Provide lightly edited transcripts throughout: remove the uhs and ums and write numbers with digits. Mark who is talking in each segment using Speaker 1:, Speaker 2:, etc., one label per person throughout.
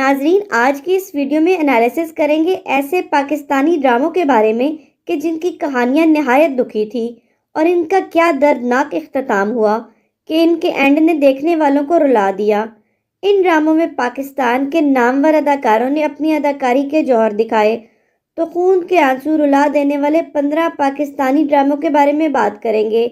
Speaker 1: ناظرین، آج کی اس ویڈیو میں انالیسس کریں گے ایسے پاکستانی ڈراموں کے بارے میں کہ جن کی کہانیاں نہایت دکھی تھی اور ان کا کیا دردناک اختتام ہوا کہ ان کے اینڈ نے دیکھنے والوں کو رلا دیا۔ ان ڈراموں میں پاکستان کے نامور اداکاروں نے اپنی اداکاری کے جوہر دکھائے، تو خون کے آنسو رلا دینے والے 15 پاکستانی ڈراموں کے بارے میں بات کریں گے۔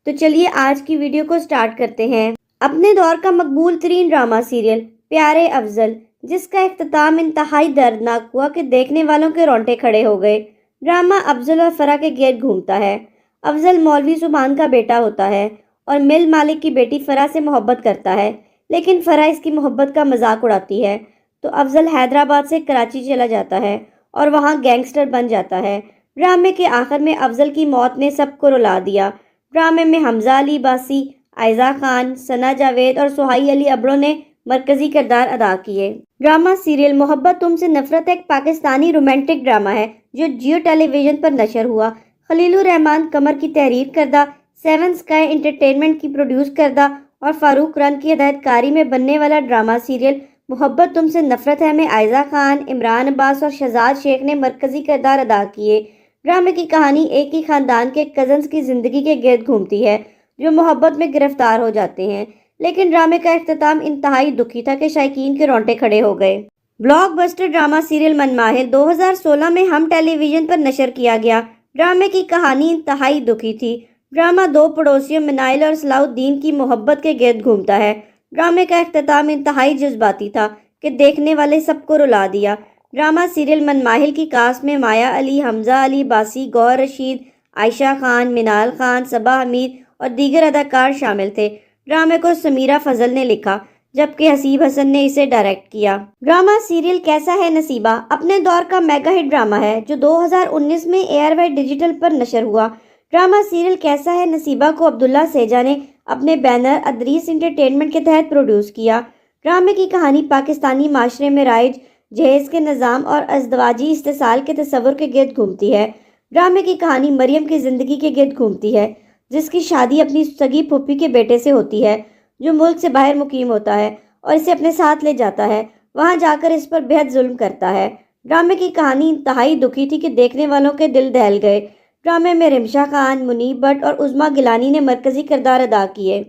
Speaker 1: تو چلیے آج کی ویڈیو کو سٹارٹ کرتے ہیں۔ اپنے دور کا مقبول ترین ڈرامہ سیریل پیارے افضل، جس کا اختتام انتہائی دردناک ہوا کہ دیکھنے والوں کے رونگٹے کھڑے ہو گئے۔ ڈرامہ افضل اور فرح کے گرد گھومتا ہے۔ افضل مولوی سبحان کا بیٹا ہوتا ہے اور مل مالک کی بیٹی فرح سے محبت کرتا ہے، لیکن فرح اس کی محبت کا مذاق اڑاتی ہے تو افضل حیدرآباد سے کراچی چلا جاتا ہے اور وہاں گینگسٹر بن جاتا ہے۔ ڈرامے کے آخر میں افضل کی موت نے سب کو رلا دیا۔ ڈرامے میں حمزہ علی باسی، عائزہ خان، ثنا جاوید اور سہیل علی ابرو نے مرکزی کردار ادا کیے۔ ڈرامہ سیریل محبت تم سے نفرت ایک پاکستانی رومانٹک ڈرامہ ہے جو جیو ٹیلی ویژن پر نشر ہوا۔ خلیل الرحمان قمر کی تحریر کردہ، سیون سکائی انٹرٹینمنٹ کی پروڈیوس کردہ اور فاروق رن کی ہدایت کاری میں بننے والا ڈرامہ سیریل محبت تم سے نفرت ہے میں عائزہ خان، عمران عباس اور شہزاد شیخ نے مرکزی کردار ادا کیے۔ ڈرامے کی کہانی ایک ہی خاندان کے کزنز کی زندگی کے گرد گھومتی ہے جو محبت میں گرفتار ہو جاتے ہیں، لیکن ڈرامے کا اختتام انتہائی دکھی تھا کہ شائقین کے رونگٹے کھڑے ہو گئے۔ بلاک بسٹر ڈرامہ سیریل من ماہر 2016 میں ہم ٹیلی ویژن پر نشر کیا گیا۔ ڈرامے کی کہانی انتہائی دکھی تھی۔ ڈرامہ دو پڑوسیوں منائل اور صلاح الدین کی محبت کے گرد گھومتا ہے۔ ڈرامے کا اختتام انتہائی جذباتی تھا کہ دیکھنے والے سب کو رلا دیا۔ ڈرامہ سیریل من ماہر کی کاسٹ میں مایا علی، حمزہ علی باسی، گوہر رشید، عائشہ خان، منال خان، صبا حمید اور دیگر اداکار شامل تھے۔ ڈرامے کو سمیرہ فضل نے لکھا جبکہ حسیب حسن نے اسے ڈائریکٹ کیا۔ ڈرامہ سیریل کیسا ہے نصیبہ اپنے دور کا میگا ہٹ ڈرامہ ہے جو 2019 میں ایئر وائی ڈیجیٹل پر نشر ہوا۔ ڈرامہ سیریل کیسا ہے نصیبہ کو عبداللہ سیجا نے اپنے بینر ادریس انٹرٹینمنٹ کے تحت پروڈیوس کیا۔ ڈرامے کی کہانی پاکستانی معاشرے میں رائج جہیز کے نظام اور ازدواجی استحصال کے تصور کے گرد گھومتی ہے۔ ڈرامے کی کہانی مریم کی زندگی کے گرد گھومتی ہے، جس کی شادی اپنی سگی پھوپھی کے بیٹے سے ہوتی ہے جو ملک سے باہر مقیم ہوتا ہے اور اسے اپنے ساتھ لے جاتا ہے، وہاں جا کر اس پر بہت ظلم کرتا ہے۔ ڈرامے کی کہانی انتہائی دکھی تھی کہ دیکھنے والوں کے دل دہل گئے۔ ڈرامے میں رمشا خان، منیب بٹ اور عظمیٰ گیلانی نے مرکزی کردار ادا کیے۔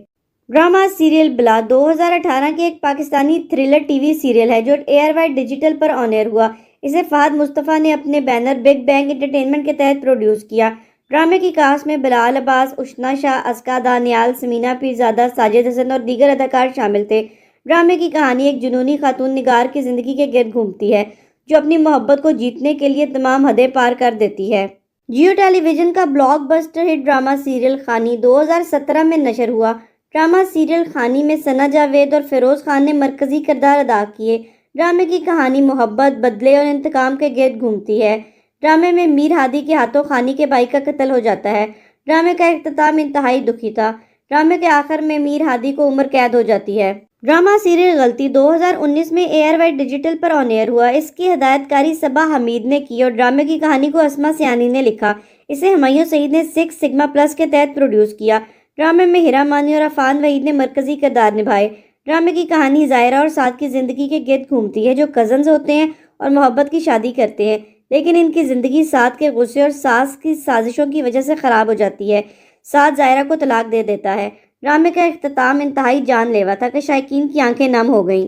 Speaker 1: ڈرامہ سیریل بلا 2018 کے ایک Pakistani thriller T V serial ہے جو ایئر وائی ڈیجیٹل پر آن ایئر ہوا۔ اسے فہد مصطفیٰ نے اپنے بینر بگ بینگ انٹرٹینمنٹ کے تحت پروڈیوس کیا۔ ڈرامے کی کاسٹ میں بلال عباس، اشنا شاہ، اسکا دانیال، سمینہ پیرزادہ، ساجد حسن اور دیگر اداکار شامل تھے۔ ڈرامے کی کہانی ایک جنونی خاتون نگار کی زندگی کے گرد گھومتی ہے جو اپنی محبت کو جیتنے کے لیے تمام حدیں پار کر دیتی ہے۔ جیو ٹیلی ویژن کا بلاک بسٹر ہٹ ڈرامہ سیریل خانی 2017 میں نشر ہوا۔ ڈرامہ سیریل خانی میں ثنا جاوید اور فیروز خان نے مرکزی کردار ادا کیے۔ ڈرامے کی کہانی محبت، بدلے اور انتقام کے گرد گھومتی ہے۔ ڈرامے میں میر ہادی کے ہاتھوں خانی کے بھائی کا قتل ہو جاتا ہے۔ ڈرامے کا اختتام انتہائی دکھی تھا۔ ڈرامے کے آخر میں میر ہادی کو عمر قید ہو جاتی ہے۔ ڈرامہ سیریل غلطی 2019 میں ایئر وائی ڈیجیٹل پر آن ایئر ہوا۔ اس کی ہدایت کاری صبا حمید نے کی اور ڈرامے کی کہانی کو اسما سیانی نے لکھا۔ اسے ہمایوں سعید نے 6 سگما پلس کے تحت پروڈیوس کیا۔ ڈرامے میں ہیرا مانی اور عفان وحید نے مرکزی کردار نبھائے۔ ڈرامے کی کہانی ظاہرہ اور سعد کی زندگی کے گرد گھومتی ہے جو کزنز ہوتے ہیں اور محبت کی شادی کرتے ہیں، لیکن ان کی زندگی سعد کے غصے اور ساس کی سازشوں کی وجہ سے خراب ہو جاتی ہے۔ سعد ظاہرہ کو طلاق دے دیتا ہے۔ ڈرامے کا اختتام انتہائی جان لیوا تھا کہ شائقین کی آنکھیں نم ہو گئیں۔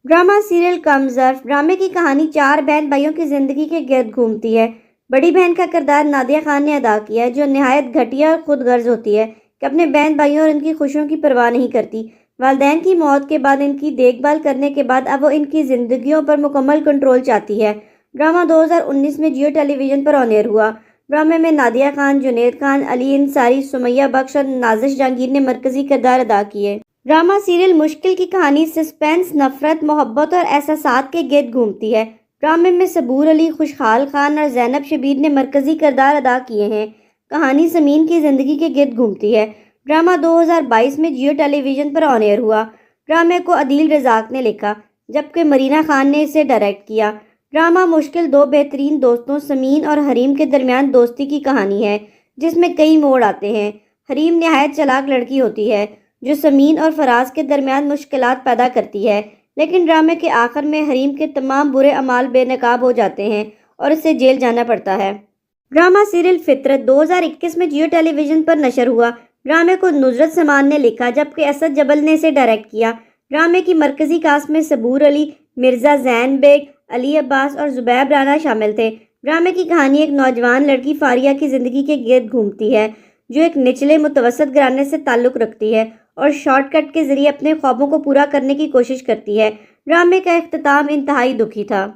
Speaker 1: ڈرامہ سیریل کم ظرف ڈرامے کی کہانی 4 بہن بھائیوں کی زندگی کے گرد گھومتی ہے۔ بڑی بہن کا کردار نادیہ خان نے ادا کیا ہے جو نہایت گھٹیا اور خود غرض ہوتی ہے کہ اپنے بہن بھائیوں اور ان کی خوشیوں کی پرواہ نہیں کرتی۔ والدین کی موت کے بعد ان کی دیکھ بھال کرنے کے بعد اب وہ ان کی زندگیوں پر مکمل کنٹرول چاہتی ہے۔ ڈرامہ 2019 میں جیو ٹیلی ویژن پر آن ایئر ہوا۔ ڈرامے میں نادیہ خان، جنید خان، علی انصاری، سمیہ بخش اور نازش جہانگیر نے مرکزی کردار ادا کیے۔ ڈرامہ سیریل مشکل کی کہانی سسپینس، نفرت، محبت اور احساسات کے گرد گھومتی ہے۔ ڈرامے میں صبور علی، خوشحال خان اور زینب شبیر نے مرکزی کردار ادا کیے ہیں۔ کہانی سمین کی زندگی کے گرد گھومتی ہے۔ ڈرامہ 2022 میں جیو ٹیلی ویژن پر آن ایئر ہوا۔ ڈرامے کو عدیل رزاق نے لکھا جبکہ مرینا خان نے اسے ڈائریکٹ کیا۔ ڈرامہ مشکل دو بہترین دوستوں سمین اور حریم کے درمیان دوستی کی کہانی ہے جس میں کئی موڑ آتے ہیں۔ حریم نہایت چلاک لڑکی ہوتی ہے جو سمین اور فراز کے درمیان مشکلات پیدا کرتی ہے، لیکن ڈرامے کے آخر میں حریم کے تمام برے اعمال بے نقاب ہو جاتے ہیں اور اسے جیل جانا پڑتا ہے۔ ڈرامہ سیریل فطرت 2021 میں جیو ٹیلی ویژن پر نشر ہوا۔ ڈرامے کو نصرت سمان نے لکھا جبکہ اسد جبل نے اسے ڈائریکٹ کیا۔ ڈرامے کی مرکزی کاسٹ میں صبور علی، مرزا زین بیگ، علی عباس اور زبیب رانا شامل تھے۔ ڈرامے کی کہانی ایک نوجوان لڑکی فاریہ کی زندگی کے گرد گھومتی ہے جو ایک نچلے متوسط گھرانے سے تعلق رکھتی ہے اور شارٹ کٹ کے ذریعے اپنے خوابوں کو پورا کرنے کی کوشش کرتی ہے۔ ڈرامے کا اختتام انتہائی دکھی تھا۔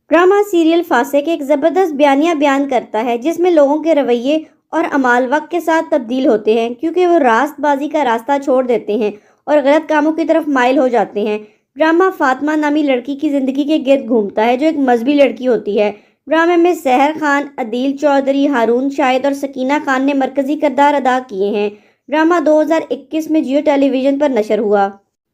Speaker 1: ڈرامہ سیریل فاسق ایک زبردست بیانیہ بیان کرتا ہے جس میں لوگوں کے رویے اور اعمال وقت کے ساتھ تبدیل ہوتے ہیں کیونکہ وہ راست بازی کا راستہ چھوڑ دیتے ہیں اور غلط کاموں کی طرف مائل ہو جاتے ہیں۔ ڈرامہ فاطمہ نامی لڑکی کی زندگی کے گرد گھومتا ہے جو ایک مذہبی لڑکی ہوتی ہے۔ ڈرامے میں سحر خان، عدیل چودھری، ہارون شاہد اور سکینہ خان نے مرکزی کردار ادا کیے ہیں۔ ڈرامہ 2021 میں جیو ٹیلی ویژن پر نشر ہوا۔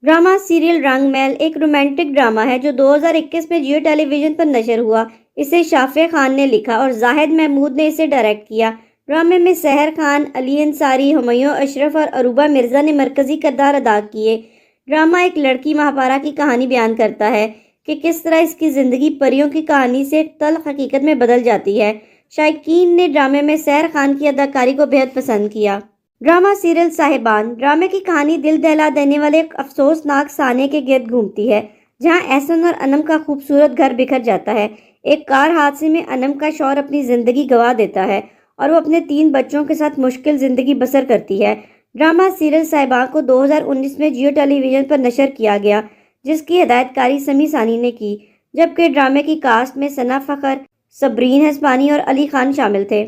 Speaker 1: ڈرامہ سیریل رنگ محل ایک رومانٹک ڈرامہ ہے جو 2021 میں جیو ٹیلی ویژن پر نشر ہوا۔ اسے شافع خان نے لکھا اور زاہد محمود نے اسے ڈائریکٹ کیا۔ ڈرامے میں سحر خان، علی انصاری، ہمایوں اشرف اور عروبہ مرزا نے مرکزی کردار ادا کیے۔ ڈرامہ ایک لڑکی مہاپارا کی کہانی بیان کرتا ہے کہ کس طرح اس کی زندگی پریوں کی کہانی سے ایک تلخ حقیقت میں بدل جاتی ہے۔ شائقین نے ڈرامے میں سحر خان کی اداکاری کو بہت پسند کیا۔ ڈرامہ سیریل صاحبان ڈرامے کی کہانی دل دہلا دینے والے ایک افسوسناک سانحے کے گرد گھومتی ہے جہاں احسن اور انم کا خوبصورت گھر بکھر جاتا ہے۔ ایک کار حادثے میں انم کا شوہر اپنی زندگی گنوا دیتا ہے اور وہ اپنے 3 بچوں کے ساتھ مشکل زندگی بسر کرتی ہے۔ ڈرامہ سیریل صاحبان کو 2019 میں جیو ٹیلی ویژن پر نشر کیا گیا جس کی ہدایت کاری سمی ثانی نے کی جبکہ ڈرامے کی کاسٹ میں ثنا فخر، صبرین ہسپانی اور علی خان شامل تھے۔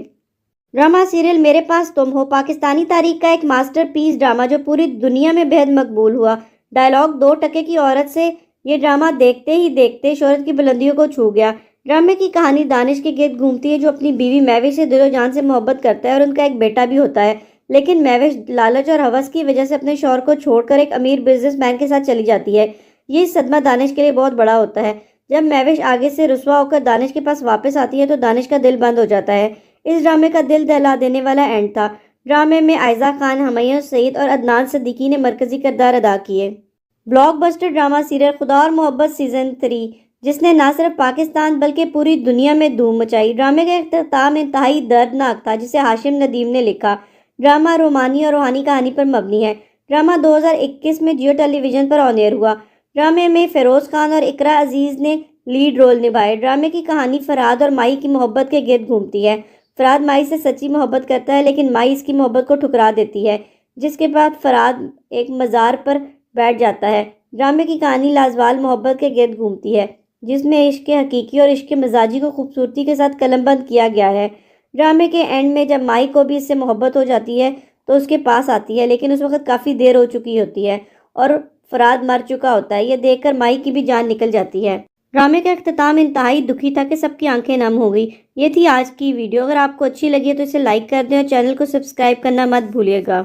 Speaker 1: ڈرامہ سیریل میرے پاس تم ہو پاکستانی تاریخ کا ایک ماسٹر پیس ڈرامہ جو پوری دنیا میں بہت مقبول ہوا۔ ڈائلاگ 2 ٹکے کی عورت سے یہ ڈرامہ دیکھتے ہی دیکھتے شہرت کی بلندیوں کو چھو گیا۔ ڈرامے کی کہانی دانش کے گرد گھومتی ہے جو اپنی بیوی مہوش سے دل و جان سے محبت کرتا ہے اور ان کا ایک بیٹا بھی ہوتا ہے، لیکن مہوش لالچ اور ہوس کی وجہ سے اپنے شوہر کو چھوڑ کر ایک امیر بزنس مین کے ساتھ چلی جاتی ہے۔ یہ صدمہ دانش کے لیے بہت بڑا ہوتا ہے۔ جب مہوش آگے سے رسوا ہو کر دانش کے پاس واپس آتی ہے تو دانش کا دل بند ہو جاتا ہے۔ اس ڈرامے کا دل دہلا دینے والا اینڈ تھا۔ ڈرامے میں عائزہ خان، ہمایوں سعید اور عدنان صدیقی نے مرکزی کردار ادا کیے۔ بلاک بسٹر ڈرامہ سیریل خدا اور محبت سیزن 3 جس نے نہ صرف پاکستان بلکہ پوری دنیا میں دھوم مچائی۔ ڈرامے کا اختتام انتہائی دردناک تھا جسے ہاشم ندیم نے لکھا۔ ڈرامہ رومانی اور روحانی کہانی پر مبنی ہے۔ ڈرامہ 2021 میں جیو ٹیلی ویژن پر آن ایئر ہوا۔ ڈرامے میں فیروز خان اور اقرا عزیز نے لیڈ رول نبھائے۔ ڈرامے کی کہانی فراد اور مائی کی محبت کے گرد گھومتی ہے۔ فراد مائی سے سچی محبت کرتا ہے لیکن مائی اس کی محبت کو ٹھکرا دیتی ہے جس کے بعد فراد ایک مزار پر بیٹھ جاتا ہے۔ ڈرامے کی کہانی لازوال محبت کے گرد گھومتی ہے جس میں عشق حقیقی اور عشق مزاجی کو خوبصورتی کے ساتھ قلم بند کیا گیا ہے۔ ڈرامے کے اینڈ میں جب مائی کو بھی اس سے محبت ہو جاتی ہے تو اس کے پاس آتی ہے لیکن اس وقت کافی دیر ہو چکی ہوتی ہے اور فراد مر چکا ہوتا ہے۔ یہ دیکھ کر مائی کی بھی جان نکل جاتی ہے۔ ڈرامے کا اختتام انتہائی دکھی تھا کہ سب کی آنکھیں نم ہو گئی۔ یہ تھی آج کی ویڈیو۔ اگر آپ کو اچھی لگی ہے تو اسے لائک کر دیں اور چینل کو سبسکرائب کرنا مت بھولیے گا۔